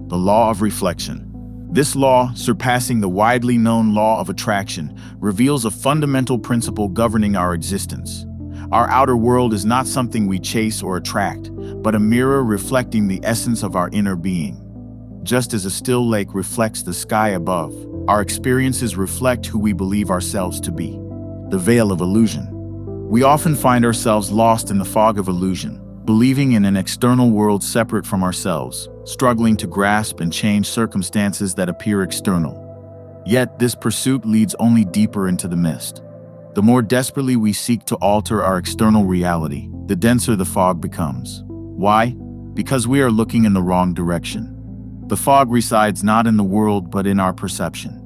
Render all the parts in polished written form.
the law of reflection. This law, surpassing the widely known law of attraction, reveals a fundamental principle governing our existence. Our outer world is not something we chase or attract, but a mirror reflecting the essence of our inner being. Just as a still lake reflects the sky above, our experiences reflect who we believe ourselves to be. The veil of illusion. We often find ourselves lost in the fog of illusion, believing in an external world separate from ourselves, struggling to grasp and change circumstances that appear external. Yet, this pursuit leads only deeper into the mist. The more desperately we seek to alter our external reality, the denser the fog becomes. Why? Because we are looking in the wrong direction. The fog resides not in the world but in our perception.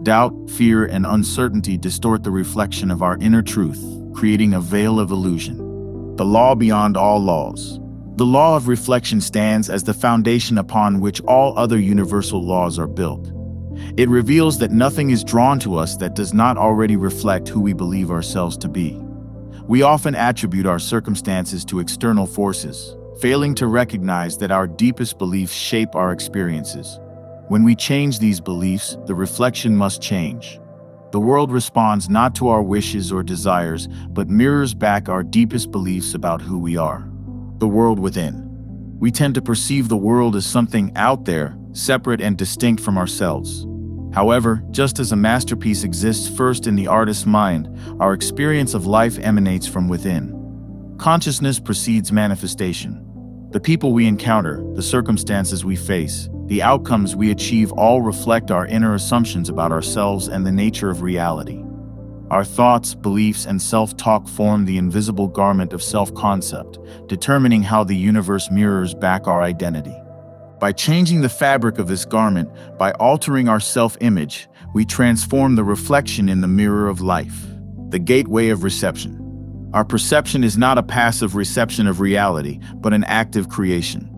Doubt, fear, and uncertainty distort the reflection of our inner truth, creating a veil of illusion. The law beyond all laws. The law of reflection stands as the foundation upon which all other universal laws are built. It reveals that nothing is drawn to us that does not already reflect who we believe ourselves to be. We often attribute our circumstances to external forces, failing to recognize that our deepest beliefs shape our experiences. When we change these beliefs, the reflection must change. The world responds not to our wishes or desires, but mirrors back our deepest beliefs about who we are. The world within. We tend to perceive the world as something out there, separate and distinct from ourselves. However, just as a masterpiece exists first in the artist's mind, our experience of life emanates from within. Consciousness precedes manifestation. The people we encounter, the circumstances we face, the outcomes we achieve all reflect our inner assumptions about ourselves and the nature of reality. Our thoughts, beliefs, and self-talk form the invisible garment of self-concept, determining how the universe mirrors back our identity. By changing the fabric of this garment, by altering our self-image, we transform the reflection in the mirror of life, the gateway of reception. Our perception is not a passive reception of reality, but an active creation.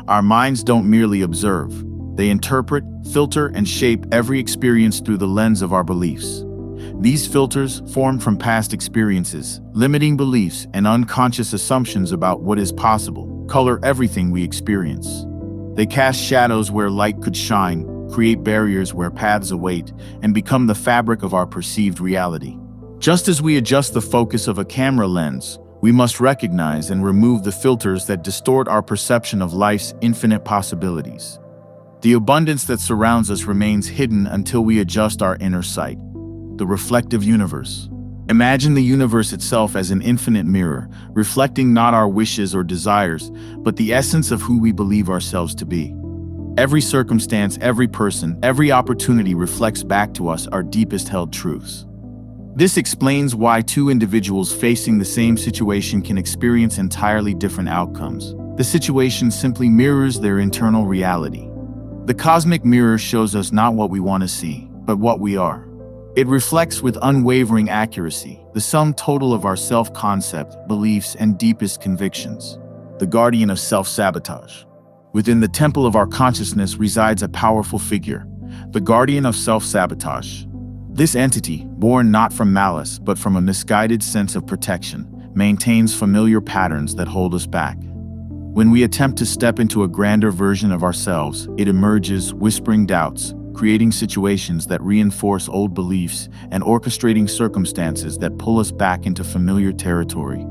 Our minds don't merely observe. They interpret, filter, and shape every experience through the lens of our beliefs. These filters, formed from past experiences, limiting beliefs, and unconscious assumptions about what is possible, color everything we experience. They cast shadows where light could shine, create barriers where paths await, and become the fabric of our perceived reality. Just as we adjust the focus of a camera lens, we must recognize and remove the filters that distort our perception of life's infinite possibilities. The abundance that surrounds us remains hidden until we adjust our inner sight. The reflective universe. Imagine the universe itself as an infinite mirror, reflecting not our wishes or desires, but the essence of who we believe ourselves to be. Every circumstance, every person, every opportunity reflects back to us our deepest held truths. This explains why two individuals facing the same situation can experience entirely different outcomes. The situation simply mirrors their internal reality. The cosmic mirror shows us not what we want to see, but what we are. It reflects with unwavering accuracy the sum total of our self-concept, beliefs, and deepest convictions. The guardian of self-sabotage. Within the temple of our consciousness resides a powerful figure, the guardian of self-sabotage. This entity, born not from malice but from a misguided sense of protection, maintains familiar patterns that hold us back. When we attempt to step into a grander version of ourselves, it emerges, whispering doubts, creating situations that reinforce old beliefs, and orchestrating circumstances that pull us back into familiar territory.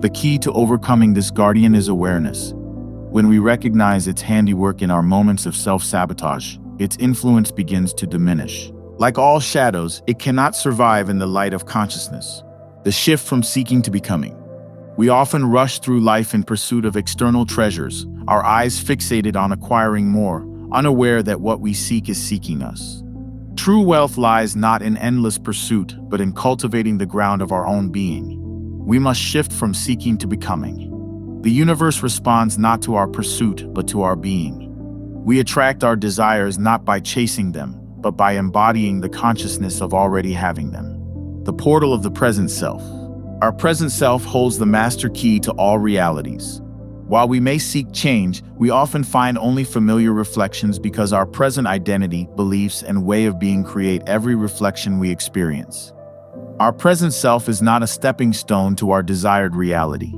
The key to overcoming this guardian is awareness. When we recognize its handiwork in our moments of self-sabotage, its influence begins to diminish. Like all shadows, it cannot survive in the light of consciousness. The shift from seeking to becoming. We often rush through life in pursuit of external treasures, our eyes fixated on acquiring more, unaware that what we seek is seeking us. True wealth lies not in endless pursuit, but in cultivating the ground of our own being. We must shift from seeking to becoming. The universe responds not to our pursuit, but to our being. We attract our desires not by chasing them, but by embodying the consciousness of already having them. The portal of the present self. Our present self holds the master key to all realities. While we may seek change, we often find only familiar reflections because our present identity, beliefs, and way of being create every reflection we experience. Our present self is not a stepping stone to our desired reality.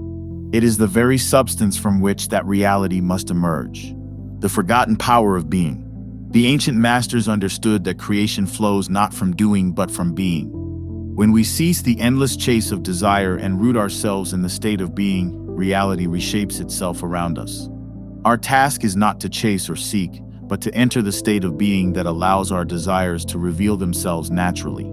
It is the very substance from which that reality must emerge. the forgotten power of being. The ancient masters understood that creation flows not from doing but from being. When we cease the endless chase of desire and root ourselves in the state of being, reality reshapes itself around us. Our task is not to chase or seek, but to enter the state of being that allows our desires to reveal themselves naturally.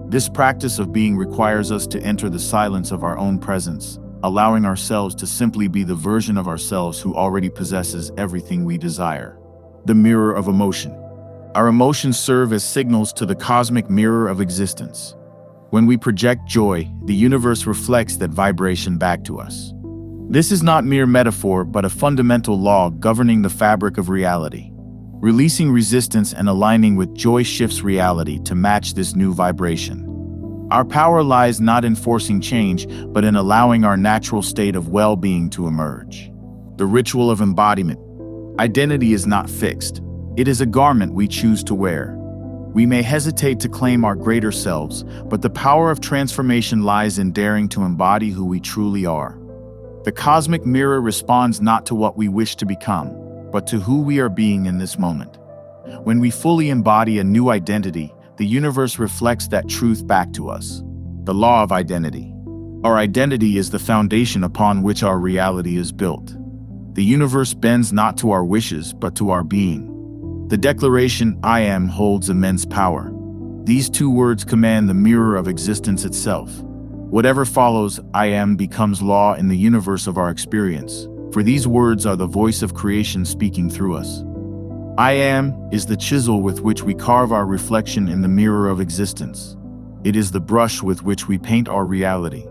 This practice of being requires us to enter the silence of our own presence, allowing ourselves to simply be the version of ourselves who already possesses everything we desire. The mirror of emotion. Our emotions serve as signals to the cosmic mirror of existence. When we project joy, the universe reflects that vibration back to us. This is not mere metaphor, but a fundamental law governing the fabric of reality. Releasing resistance and aligning with joy shifts reality to match this new vibration. Our power lies not in forcing change, but in allowing our natural state of well-being to emerge. The ritual of embodiment. Identity is not fixed. It is a garment we choose to wear. We may hesitate to claim our greater selves, but the power of transformation lies in daring to embody who we truly are. The cosmic mirror responds not to what we wish to become, but to who we are being in this moment. When we fully embody a new identity, the universe reflects that truth back to us. The law of identity. Our identity is the foundation upon which our reality is built. The universe bends not to our wishes, but to our being. The declaration, "I am," holds immense power. These two words command the mirror of existence itself. Whatever follows, "I am," becomes law in the universe of our experience, for these words are the voice of creation speaking through us. "I am" is the chisel with which we carve our reflection in the mirror of existence. It is the brush with which we paint our reality.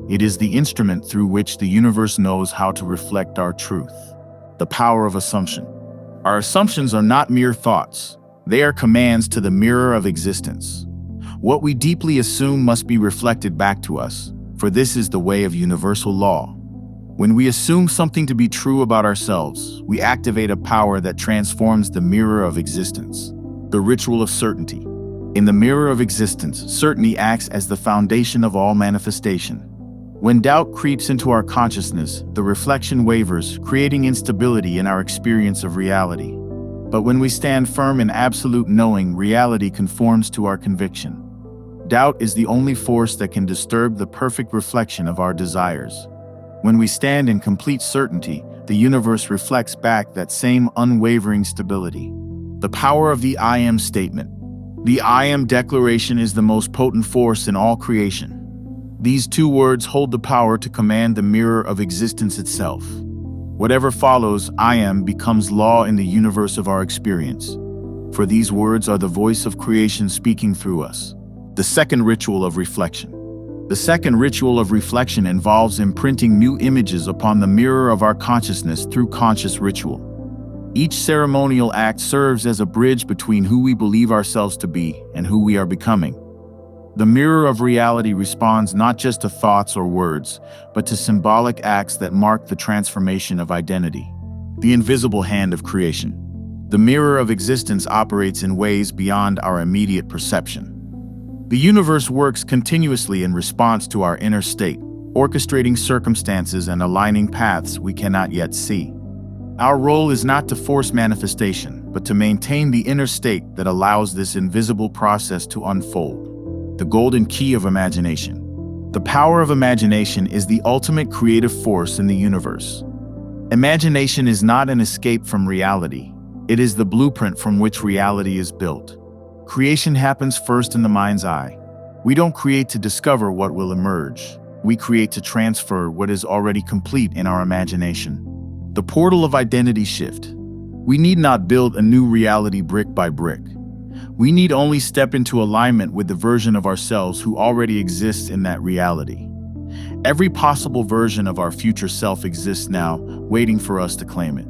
It is the instrument through which the universe knows how to reflect our truth. The power of assumption. Our assumptions are not mere thoughts. They are commands to the mirror of existence. What we deeply assume must be reflected back to us, for this is the way of universal law. When we assume something to be true about ourselves, we activate a power that transforms the mirror of existence. The ritual of certainty. In the mirror of existence, certainty acts as the foundation of all manifestation. When doubt creeps into our consciousness, the reflection wavers, creating instability in our experience of reality. But when we stand firm in absolute knowing, reality conforms to our conviction. Doubt is the only force that can disturb the perfect reflection of our desires. When we stand in complete certainty, the universe reflects back that same unwavering stability. The power of the "I am" statement. The "I am" declaration is the most potent force in all creation. These two words hold the power to command the mirror of existence itself. Whatever follows, "I am," becomes law in the universe of our experience. For these words are the voice of creation speaking through us. The second ritual of reflection. The second ritual of reflection involves imprinting new images upon the mirror of our consciousness through conscious ritual. Each ceremonial act serves as a bridge between who we believe ourselves to be and who we are becoming. The mirror of reality responds not just to thoughts or words, but to symbolic acts that mark the transformation of identity. The invisible hand of creation. The mirror of existence operates in ways beyond our immediate perception. The universe works continuously in response to our inner state, orchestrating circumstances and aligning paths we cannot yet see. Our role is not to force manifestation, but to maintain the inner state that allows this invisible process to unfold. The golden key of imagination. The power of imagination is the ultimate creative force in the universe. Imagination is not an escape from reality. It is the blueprint from which reality is built. Creation happens first in the mind's eye. We don't create to discover what will emerge. We create to transfer what is already complete in our imagination. The portal of identity shift. We need not build a new reality brick by brick. We need only step into alignment with the version of ourselves who already exists in that reality. Every possible version of our future self exists now, waiting for us to claim it.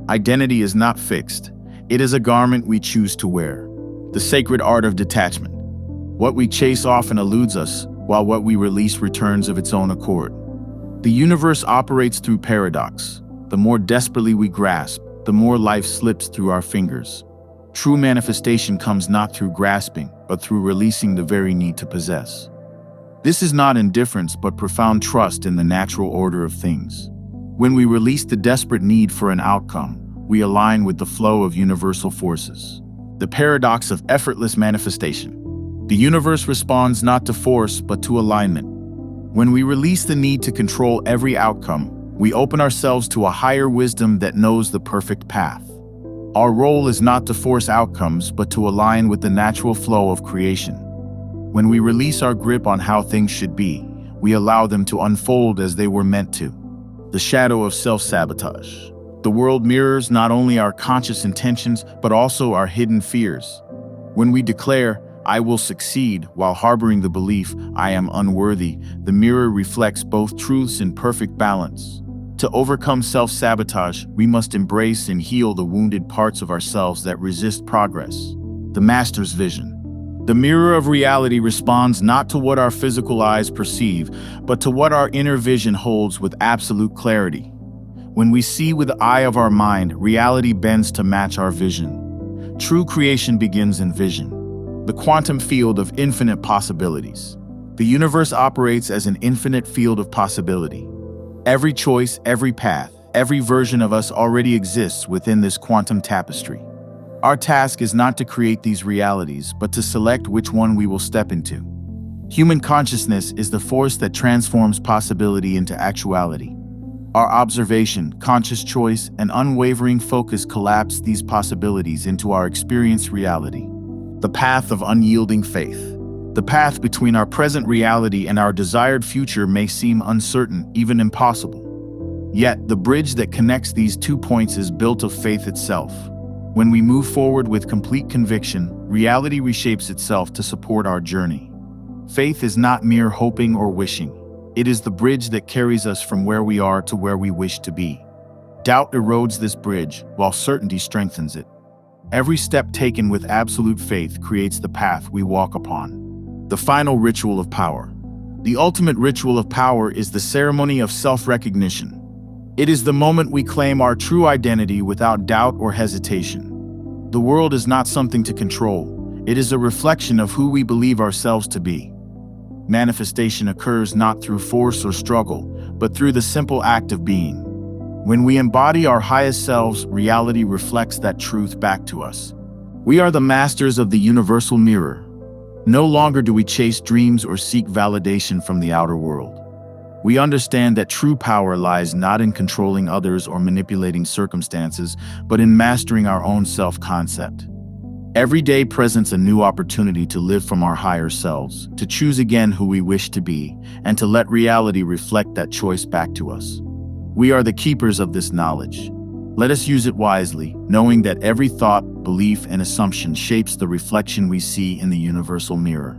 Identity is not fixed. It is a garment we choose to wear. The sacred art of detachment. What we chase often eludes us, while what we release returns of its own accord. The universe operates through paradox. The more desperately we grasp, the more life slips through our fingers. True manifestation comes not through grasping, but through releasing the very need to possess. This is not indifference, but profound trust in the natural order of things. When we release the desperate need for an outcome, we align with the flow of universal forces. The paradox of effortless manifestation. The universe responds not to force, but to alignment. When we release the need to control every outcome, we open ourselves to a higher wisdom that knows the perfect path. Our role is not to force outcomes, but to align with the natural flow of creation. When we release our grip on how things should be, we allow them to unfold as they were meant to. The shadow of self-sabotage. The world mirrors not only our conscious intentions, but also our hidden fears. When we declare, "I will succeed," while harboring the belief, "I am unworthy," the mirror reflects both truths in perfect balance. To overcome self-sabotage, we must embrace and heal the wounded parts of ourselves that resist progress. The master's vision. The mirror of reality responds not to what our physical eyes perceive, but to what our inner vision holds with absolute clarity. When we see with the eye of our mind, reality bends to match our vision. True creation begins in vision. The quantum field of infinite possibilities. The universe operates as an infinite field of possibility. Every choice, every path, every version of us already exists within this quantum tapestry. Our task is not to create these realities, but to select which one we will step into. Human consciousness is the force that transforms possibility into actuality. Our observation, conscious choice, and unwavering focus collapse these possibilities into our experienced reality. The path of unyielding faith. The path between our present reality and our desired future may seem uncertain, even impossible. Yet, the bridge that connects these 2 points is built of faith itself. When we move forward with complete conviction, reality reshapes itself to support our journey. Faith is not mere hoping or wishing. It is the bridge that carries us from where we are to where we wish to be. Doubt erodes this bridge, while certainty strengthens it. Every step taken with absolute faith creates the path we walk upon. The final ritual of power. The ultimate ritual of power is the ceremony of self-recognition. It is the moment we claim our true identity without doubt or hesitation. The world is not something to control. It is a reflection of who we believe ourselves to be. Manifestation occurs not through force or struggle, but through the simple act of being. When we embody our highest selves, reality reflects that truth back to us. We are the masters of the universal mirror. No longer do we chase dreams or seek validation from the outer world. We understand that true power lies not in controlling others or manipulating circumstances, but in mastering our own self-concept. Every day presents a new opportunity to live from our higher selves, to choose again who we wish to be, and to let reality reflect that choice back to us. We are the keepers of this knowledge. Let us use it wisely, knowing that every thought, belief, and assumption shapes the reflection we see in the universal mirror.